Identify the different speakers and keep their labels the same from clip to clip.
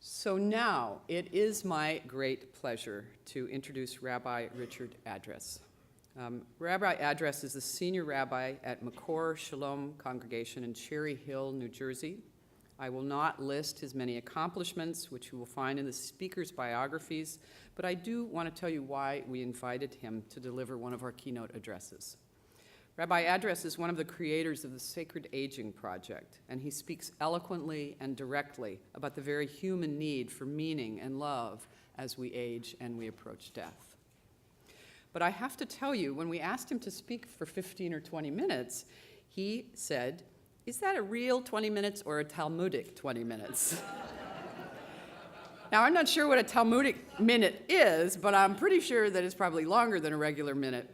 Speaker 1: So now it is my great pleasure to introduce Rabbi Richard Address. Rabbi Address is the senior rabbi at Makor Shalom Congregation in Cherry Hill, New Jersey. I will not list his many accomplishments, which you will find in the speakers' biographies, but I do want to tell you why we invited him to deliver one of our keynote addresses. Rabbi Address is one of the creators of the Sacred Aging Project, and he speaks eloquently and directly about the very human need for meaning and love as we age and we approach death. But I have to tell you, when we asked him to speak for 15 or 20 minutes, he said, "Is that a real 20 minutes or a Talmudic 20 minutes?" Now, I'm not sure what a Talmudic minute is, but I'm pretty sure that it's probably longer than a regular minute.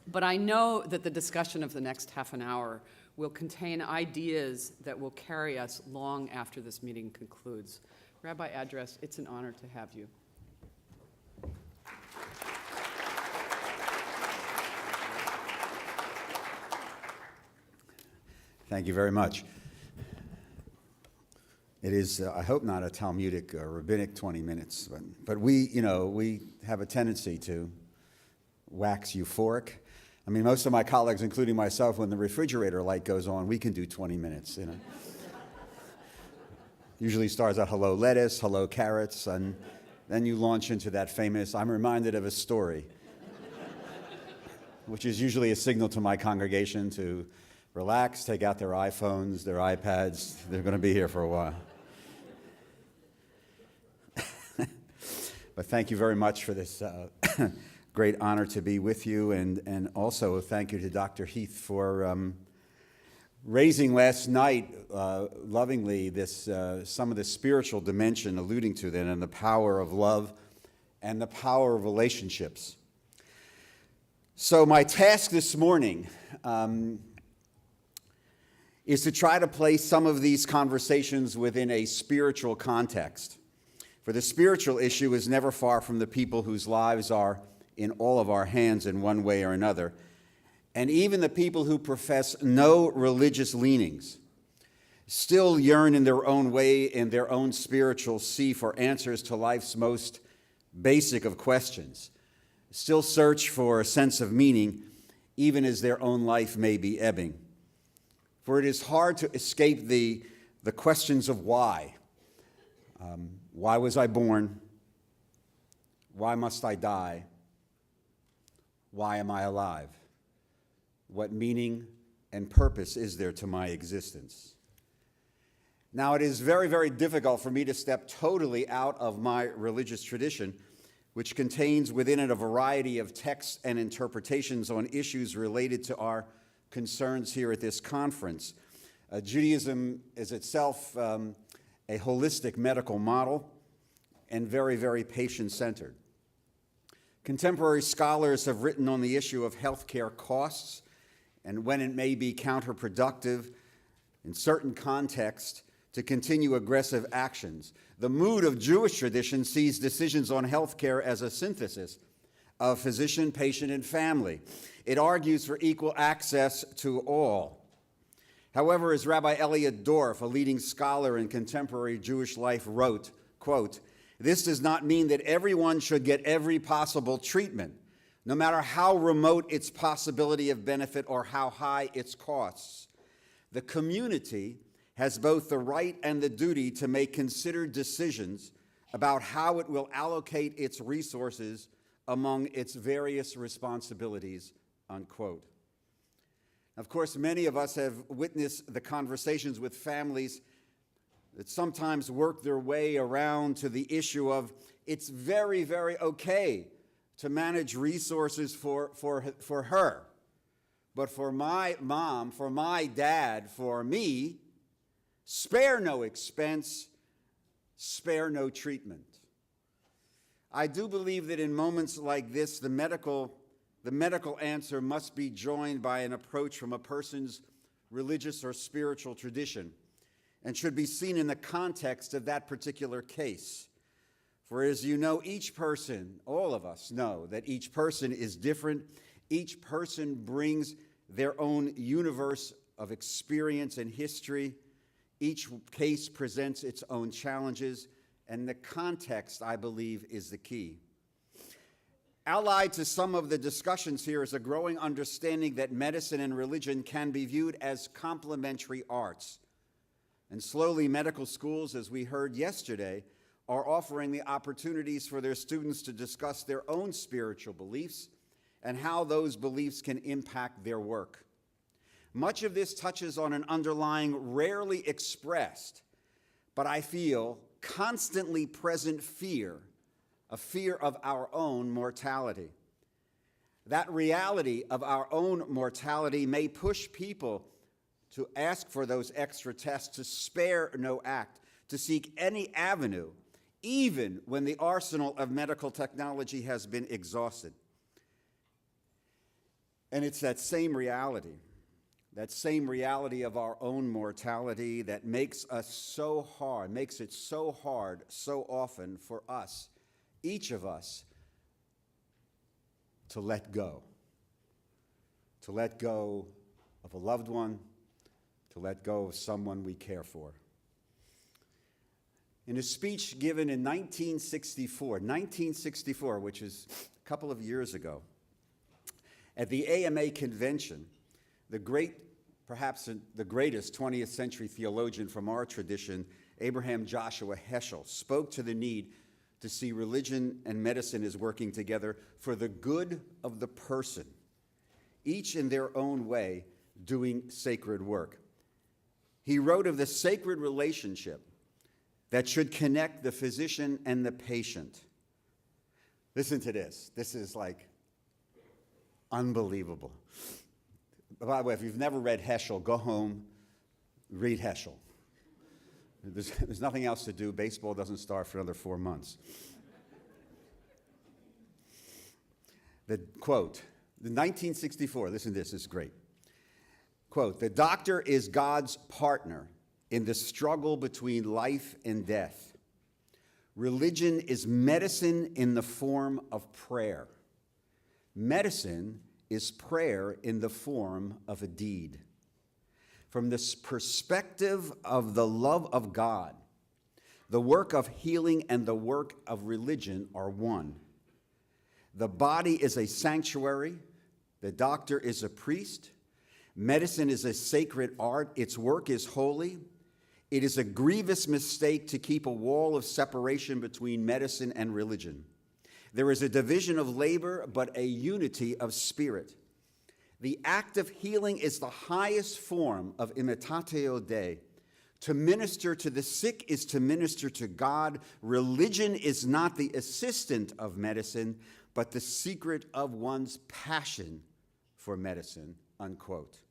Speaker 1: But I know that the discussion of the next half an hour will contain ideas that will carry us long after this meeting concludes. Rabbi Address, it's an honor to have you.
Speaker 2: Thank you very much. It is, I hope not a Talmudic or rabbinic 20 minutes, but we have a tendency to wax euphoric. I mean, most of my colleagues, including myself, when the refrigerator light goes on, we can do 20 minutes, Usually starts out, hello lettuce, hello carrots, and then you launch into that famous, I'm reminded of a story, which is usually a signal to my congregation to relax, take out their iPhones, their iPads. They're going to be here for a while. But thank you very much for this great honor to be with you, and also thank you to Dr. Heath for raising last night lovingly this some of the spiritual dimension, alluding to that, and the power of love and the power of relationships. So my task this morning is to try to place some of these conversations within a spiritual context. For the spiritual issue is never far from the people whose lives are in all of our hands in one way or another, and even the people who profess no religious leanings still yearn in their own way, in their own spiritual sea, for answers to life's most basic of questions, still search for a sense of meaning, even as their own life may be ebbing. For it is hard to escape the questions of why. Why was I born? Why must I die? Why am I alive? What meaning and purpose is there to my existence? Now, it is very, very difficult for me to step totally out of my religious tradition, which contains within it a variety of texts and interpretations on issues related to our concerns here at this conference. Judaism is itself a holistic medical model and very, very patient-centered. Contemporary scholars have written on the issue of healthcare costs and when it may be counterproductive in certain contexts to continue aggressive actions. The mood of Jewish tradition sees decisions on healthcare as a synthesis of physician, patient, and family. It argues for equal access to all. However, as Rabbi Elliot Dorff, a leading scholar in contemporary Jewish life, wrote, quote, "This does not mean that everyone should get every possible treatment, no matter how remote its possibility of benefit or how high its costs. The community has both the right and the duty to make considered decisions about how it will allocate its resources among its various responsibilities," unquote. Of course, many of us have witnessed the conversations with families that sometimes work their way around to the issue of it's very, very okay to manage resources for her. But for my mom, for my dad, for me, spare no expense, spare no treatment. I do believe that in moments like this, the medical answer must be joined by an approach from a person's religious or spiritual tradition, and should be seen in the context of that particular case. For as you know, each person, all of us know that each person is different. Each person brings their own universe of experience and history. Each case presents its own challenges, and the context, I believe, is the key. Allied to some of the discussions here is a growing understanding that medicine and religion can be viewed as complementary arts. And slowly, medical schools, as we heard yesterday, are offering the opportunities for their students to discuss their own spiritual beliefs and how those beliefs can impact their work. Much of this touches on an underlying, rarely expressed, but I feel constantly present fear, a fear of our own mortality. That reality of our own mortality may push people to ask for those extra tests, to spare no act, to seek any avenue, even when the arsenal of medical technology has been exhausted. And it's that same reality of our own mortality that makes it so hard so often for us, each of us, to let go of a loved one, to let go of someone we care for. In a speech given in 1964, which is a couple of years ago, at the AMA convention, perhaps the greatest 20th century theologian from our tradition, Abraham Joshua Heschel, spoke to the need to see religion and medicine as working together for the good of the person, each in their own way doing sacred work. He wrote of the sacred relationship that should connect the physician and the patient. Listen to this. This is like unbelievable. By the way, if you've never read Heschel, go home, read Heschel. There's nothing else to do. Baseball doesn't start for another 4 months. The quote, the 1964, listen to this is great. Quote, "The doctor is God's partner in the struggle between life and death. Religion is medicine in the form of prayer. Medicine is prayer in the form of a deed. From this perspective of the love of God, the work of healing and the work of religion are one. The body is a sanctuary. The doctor is a priest. Medicine is a sacred art. Its work is holy. It is a grievous mistake to keep a wall of separation between medicine and religion. There is a division of labor, but a unity of spirit. The act of healing is the highest form of imitatio Dei. To minister to the sick is to minister to God. Religion is not the assistant of medicine, but the secret of one's passion for medicine," unquote.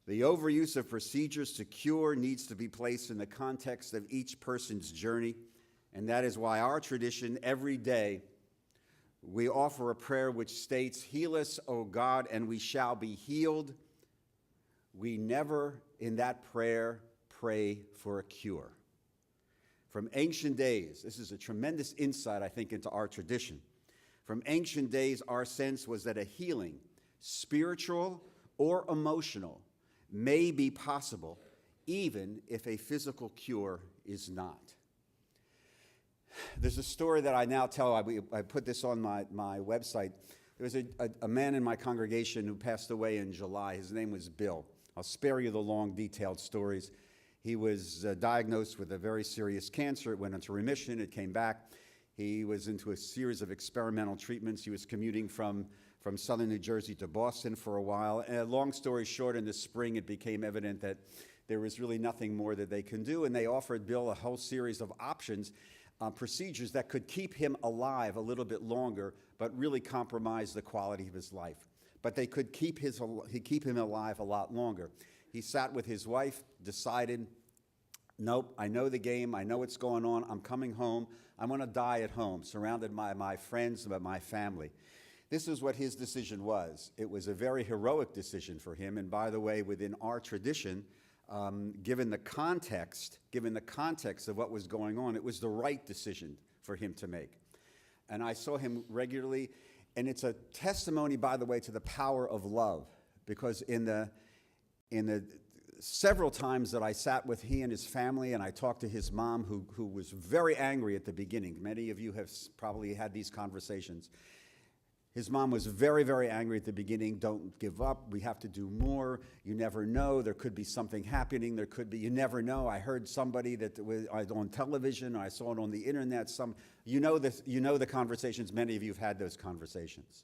Speaker 2: The overuse of procedures to cure needs to be placed in the context of each person's journey, and that is why our tradition, every day, we offer a prayer which states, "Heal us, O God, and we shall be healed." We never, in that prayer, pray for a cure. From ancient days, this is a tremendous insight, I think, into our tradition. From ancient days, our sense was that a healing, spiritual or emotional, may be possible, even if a physical cure is not. There's a story that I now tell. I put this on my website. There was a man in my congregation who passed away in July. His name was Bill. I'll spare you the long, detailed stories. He was diagnosed with a very serious cancer. It went into remission. It came back. He was into a series of experimental treatments. He was commuting from southern New Jersey to Boston for a while. And long story short, in the spring, it became evident that there was really nothing more that they can do, and they offered Bill a whole series of options, procedures that could keep him alive a little bit longer, but really compromise the quality of his life. But they could keep him alive a lot longer. He sat with his wife, decided, nope, I know the game, I know what's going on, I'm coming home, I'm going to die at home, surrounded by my friends and my family. This is what his decision was. It was a very heroic decision for him, and by the way, within our tradition, given the context of what was going on, it was the right decision for him to make. And I saw him regularly, and it's a testimony, by the way, to the power of love, because in the several times that I sat with he and his family, and I talked to his mom, who was very angry at the beginning. Many of you have probably had these conversations. His mom was very, very angry at the beginning. Don't give up. We have to do more. You never know. There could be something happening. There could be, you never know. I heard somebody that was on television. I saw it on the internet. You know the conversations. Many of you have had those conversations.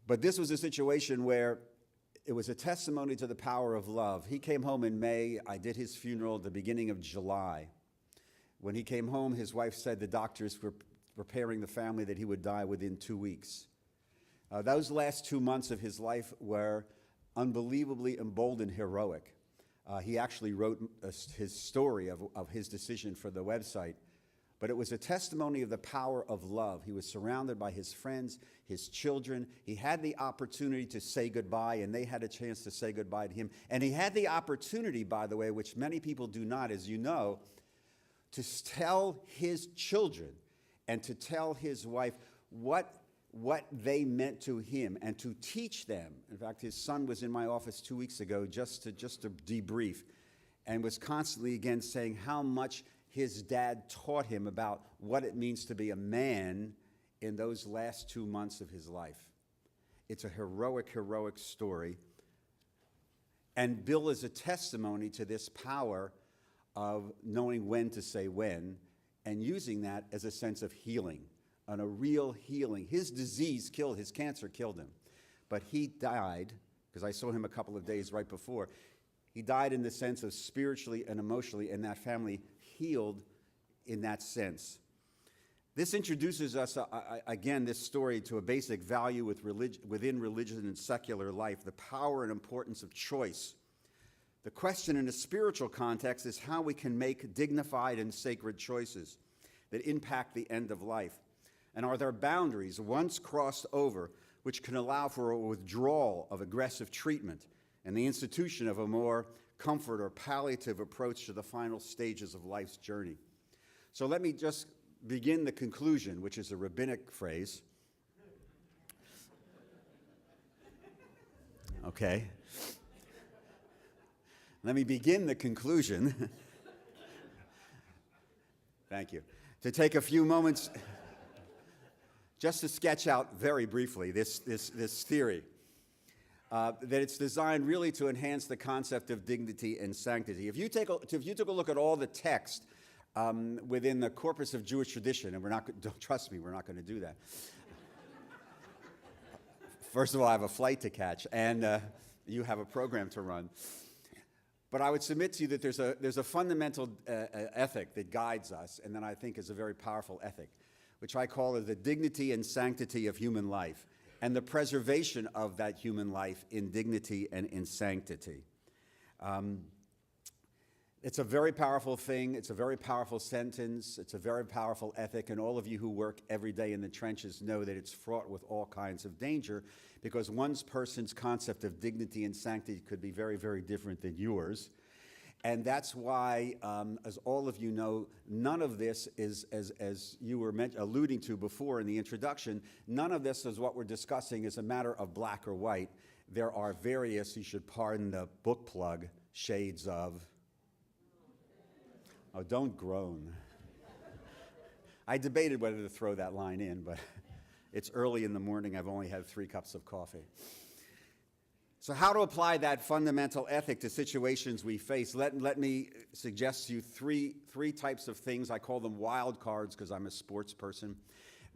Speaker 2: But this was a situation where it was a testimony to the power of love. He came home in May. I did his funeral at the beginning of July. When he came home, his wife said the doctors were preparing the family that he would die within 2 weeks. Those last 2 months of his life were unbelievably emboldened, heroic. He actually wrote his story of his decision for the website. But it was a testimony of the power of love. He was surrounded by his friends, his children. He had the opportunity to say goodbye, and they had a chance to say goodbye to him. And he had the opportunity, by the way, which many people do not, as you know, to tell his children and to tell his wife what they meant to him and to teach them. In fact, his son was in my office 2 weeks ago just to debrief, and was constantly again saying how much his dad taught him about what it means to be a man in those last 2 months of his life. It's a heroic, heroic story. And Bill is a testimony to this power of knowing when to say when, and using that as a sense of healing, and a real healing. His his cancer killed him. But he died, because I saw him a couple of days right before, he died in the sense of spiritually and emotionally, and that family healed in that sense. This introduces us, again, this story to a basic value within religion and secular life, the power and importance of choice. The question in a spiritual context is how we can make dignified and sacred choices that impact the end of life. And are there boundaries, once crossed over, which can allow for a withdrawal of aggressive treatment and the institution of a more comfort or palliative approach to the final stages of life's journey? So let me just begin the conclusion, which is a rabbinic phrase. Okay. Let me begin the conclusion. Thank you. To take a few moments just to sketch out very briefly this theory, that it's designed really to enhance the concept of dignity and sanctity. If you took a look at all the text within the corpus of Jewish tradition, and don't trust me, we're not going to do that. First of all, I have a flight to catch, and you have a program to run. But I would submit to you that there's a fundamental ethic that guides us, and that I think is a very powerful ethic, which I call it the dignity and sanctity of human life, and the preservation of that human life in dignity and in sanctity. It's a very powerful thing. It's a very powerful sentence. It's a very powerful ethic. And all of you who work every day in the trenches know that it's fraught with all kinds of danger, because one person's concept of dignity and sanctity could be very, very different than yours. And that's why, as all of you know, none of this is, as you were alluding to before in the introduction, none of this is what we're discussing is a matter of black or white. There are various, you should pardon the book plug, shades of. Oh, don't groan. I debated whether to throw that line in, but it's early in the morning. I've only had 3 cups of coffee. So how to apply that fundamental ethic to situations we face? Let me suggest to you three types of things. I call them wild cards because I'm a sports person,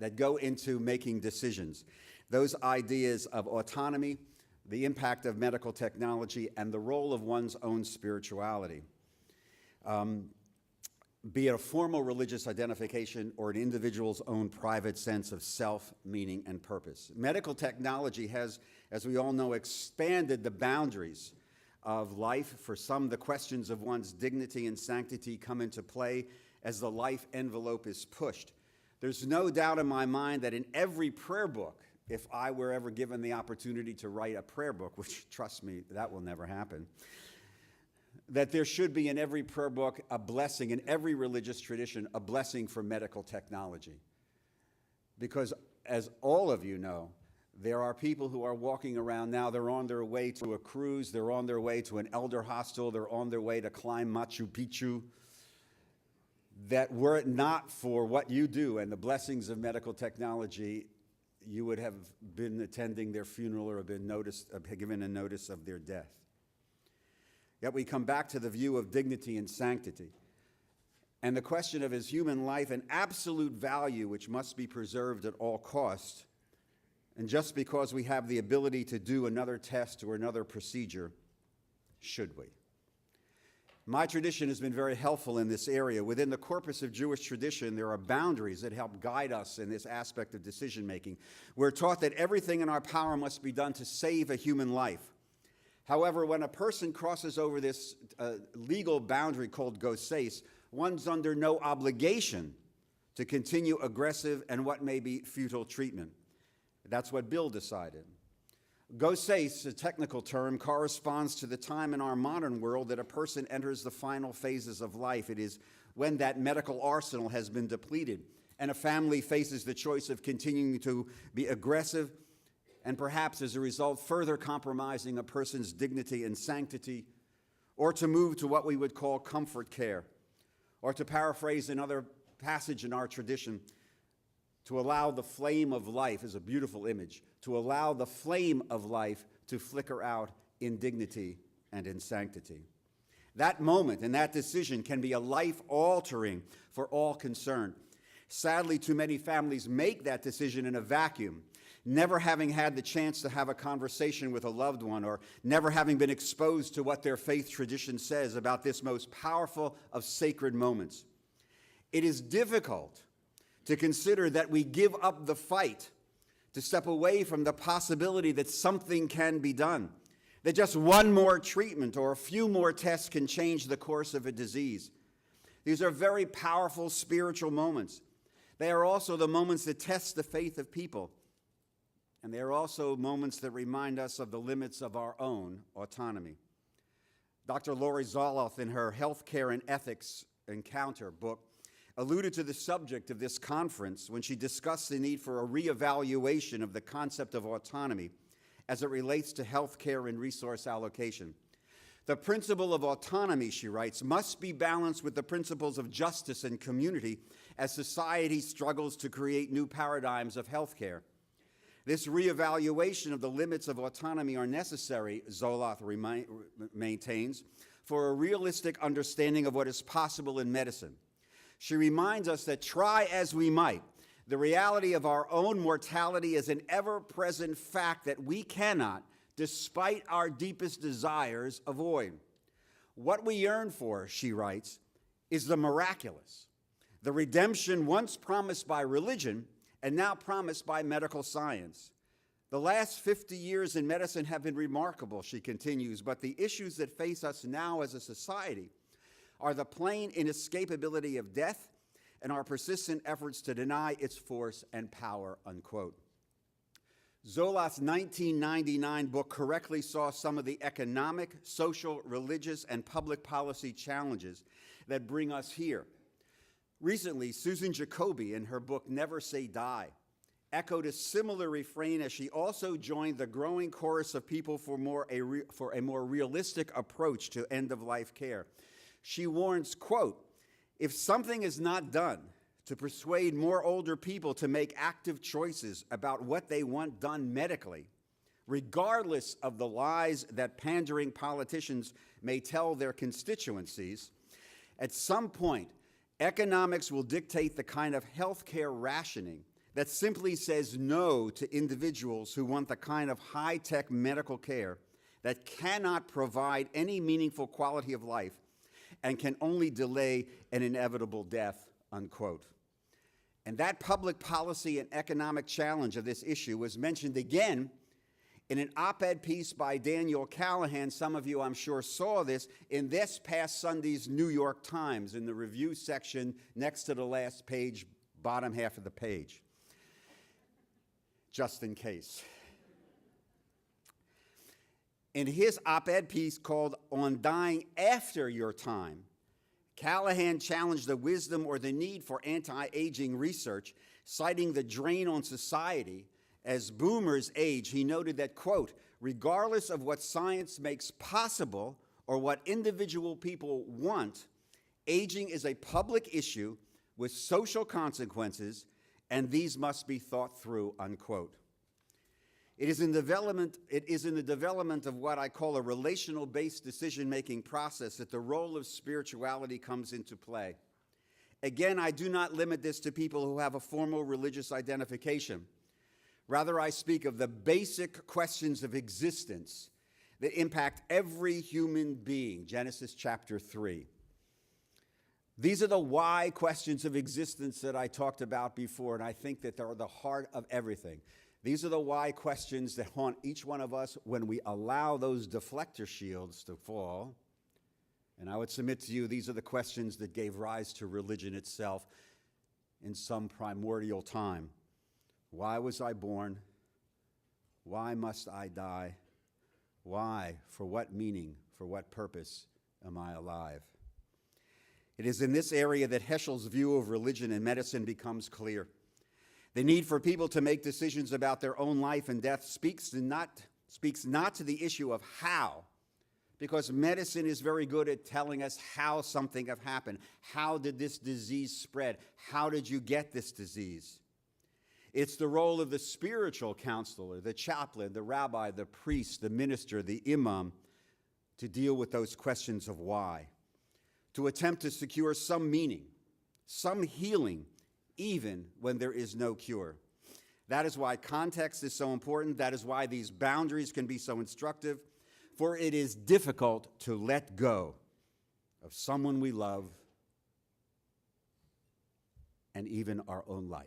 Speaker 2: that go into making decisions. Those ideas of autonomy, the impact of medical technology, and the role of one's own spirituality. Be it a formal religious identification or an individual's own private sense of self, meaning, and purpose. Medical technology has, as we all know, expanded the boundaries of life. For some, the questions of one's dignity and sanctity come into play as the life envelope is pushed. There's no doubt in my mind that in every prayer book, if I were ever given the opportunity to write a prayer book, which, trust me, that will never happen, that there should be in every prayer book a blessing, in every religious tradition, a blessing for medical technology. Because, as all of you know, There are people who are walking around now, they're on their way to a cruise, they're on their way to an elder hostel, they're on their way to climb Machu Picchu, that were it not for what you do and the blessings of medical technology, you would have been attending their funeral or have been given a notice of their death. Yet we come back to the view of dignity and sanctity, and the question of his human life and absolute value, which must be preserved at all costs. And just because we have the ability to do another test or another procedure, should we? My tradition has been very helpful in this area. Within the corpus of Jewish tradition, there are boundaries that help guide us in this aspect of decision-making. We're taught that everything in our power must be done to save a human life. However, when a person crosses over this legal boundary called gosses, one's under no obligation to continue aggressive and what may be futile treatment. That's what Bill decided. Gosses, a technical term, corresponds to the time in our modern world that a person enters the final phases of life. It is when that medical arsenal has been depleted and a family faces the choice of continuing to be aggressive and perhaps as a result further compromising a person's dignity and sanctity, or to move to what we would call comfort care, or to paraphrase another passage in our tradition, to allow the flame of life is a beautiful image, to allow the flame of life to flicker out in dignity and in sanctity. That moment and that decision can be a life-altering for all concerned. Sadly, too many families make that decision in a vacuum, never having had the chance to have a conversation with a loved one or never having been exposed to what their faith tradition says about this most powerful of sacred moments. It is difficult to consider that we give up the fight, to step away from the possibility that something can be done, that just one more treatment or a few more tests can change the course of a disease. These are very powerful spiritual moments. They are also the moments that test the faith of people, and they are also moments that remind us of the limits of our own autonomy. Dr. Lori Zoloth, in her Healthcare and Ethics Encounter book, alluded to the subject of this conference when she discussed the need for a reevaluation of the concept of autonomy as it relates to health care and resource allocation. The principle of autonomy, she writes, must be balanced with the principles of justice and community as society struggles to create new paradigms of health care. This reevaluation of the limits of autonomy are necessary, Zoloth maintains, for a realistic understanding of what is possible in medicine. She reminds us that try as we might, the reality of our own mortality is an ever-present fact that we cannot, despite our deepest desires, avoid. What we yearn for, she writes, is the miraculous, the redemption once promised by religion and now promised by medical science. The last 50 years in medicine have been remarkable, she continues, but the issues that face us now as a society are the plain inescapability of death and our persistent efforts to deny its force and power, unquote. Zoloth's 1999 book correctly saw some of the economic, social, religious, and public policy challenges that bring us here. Recently, Susan Jacoby, in her book Never Say Die, echoed a similar refrain as she also joined the growing chorus of people for a more realistic approach to end-of-life care. She warns, quote, if something is not done to persuade more older people to make active choices about what they want done medically, regardless of the lies that pandering politicians may tell their constituencies, at some point, economics will dictate the kind of healthcare rationing that simply says no to individuals who want the kind of high-tech medical care that cannot provide any meaningful quality of life and can only delay an inevitable death, unquote. And that public policy and economic challenge of this issue was mentioned again in an op-ed piece by Daniel Callahan. Some of you, I'm sure, saw this in this past Sunday's New York Times in the review section next to the last page, bottom half of the page, just in case. In his op-ed piece called On Dying After Your Time, Callahan challenged the wisdom or the need for anti-aging research, citing the drain on society as boomers age, he noted that, quote, regardless of what science makes possible or what individual people want, aging is a public issue with social consequences, and these must be thought through, unquote. It is in the development of what I call a relational-based decision-making process that the role of spirituality comes into play. Again, I do not limit this to people who have a formal religious identification. Rather, I speak of the basic questions of existence that impact every human being, Genesis chapter 3. These are the why questions of existence that I talked about before, and I think that they're the heart of everything. These are the why questions that haunt each one of us when we allow those deflector shields to fall. And I would submit to you, these are the questions that gave rise to religion itself in some primordial time. Why was I born? Why must I die? Why? For what meaning? For what purpose am I alive? It is in this area that Heschel's view of religion and medicine becomes clear. The need for people to make decisions about their own life and death speaks not to the issue of how, because medicine is very good at telling us how something have happened. How did this disease spread? How did you get this disease? It's the role of the spiritual counselor, the chaplain, the rabbi, the priest, the minister, the imam, to deal with those questions of why, to attempt to secure some meaning, some healing, even when there is no cure. That is why context is so important. That is why these boundaries can be so instructive, for it is difficult to let go of someone we love and even our own life.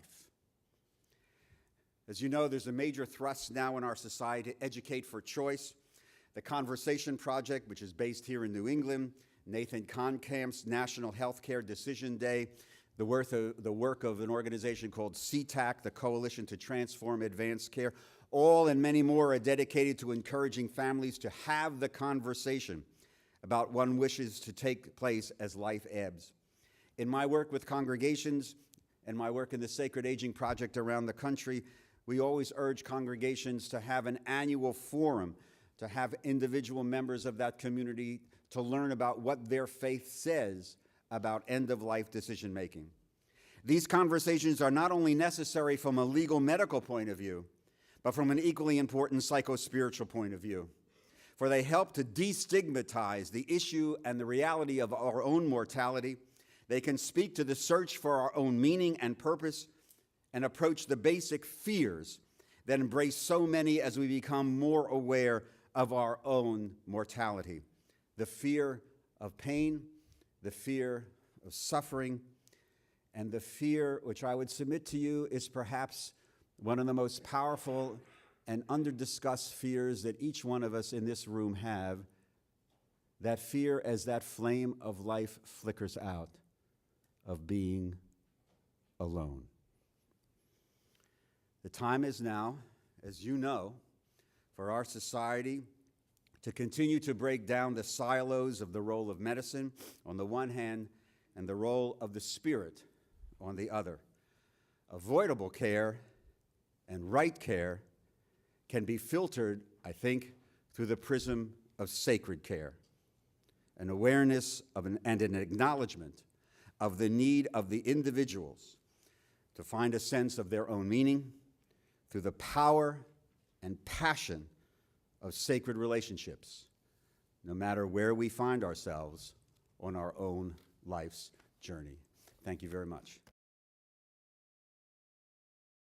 Speaker 2: As you know, there's a major thrust now in our society to educate for choice. The Conversation Project, which is based here in New England, Nathan Conkamp's National Healthcare Decision Day, the work of an organization called CTAC, the Coalition to Transform Advanced Care, all and many more are dedicated to encouraging families to have the conversation about what wishes to take place as life ebbs. In my work with congregations and my work in the Sacred Aging Project around the country, we always urge congregations to have an annual forum, to have individual members of that community to learn about what their faith says about end-of-life decision-making. These conversations are not only necessary from a legal medical point of view, but from an equally important psycho-spiritual point of view, for they help to destigmatize the issue and the reality of our own mortality. They can speak to the search for our own meaning and purpose and approach the basic fears that embrace so many as we become more aware of our own mortality. The fear of pain, the fear of suffering, and the fear, which I would submit to you, is perhaps one of the most powerful and under-discussed fears that each one of us in this room have, that fear as that flame of life flickers out, of being alone. The time is now, as you know, for our society to continue to break down the silos of the role of medicine on the one hand and the role of the spirit on the other. Avoidable care and right care can be filtered, I think, through the prism of sacred care, an awareness of and an acknowledgement of the need of the individuals to find a sense of their own meaning through the power and passion of sacred relationships, no matter where we find ourselves on our own life's journey. Thank you very much.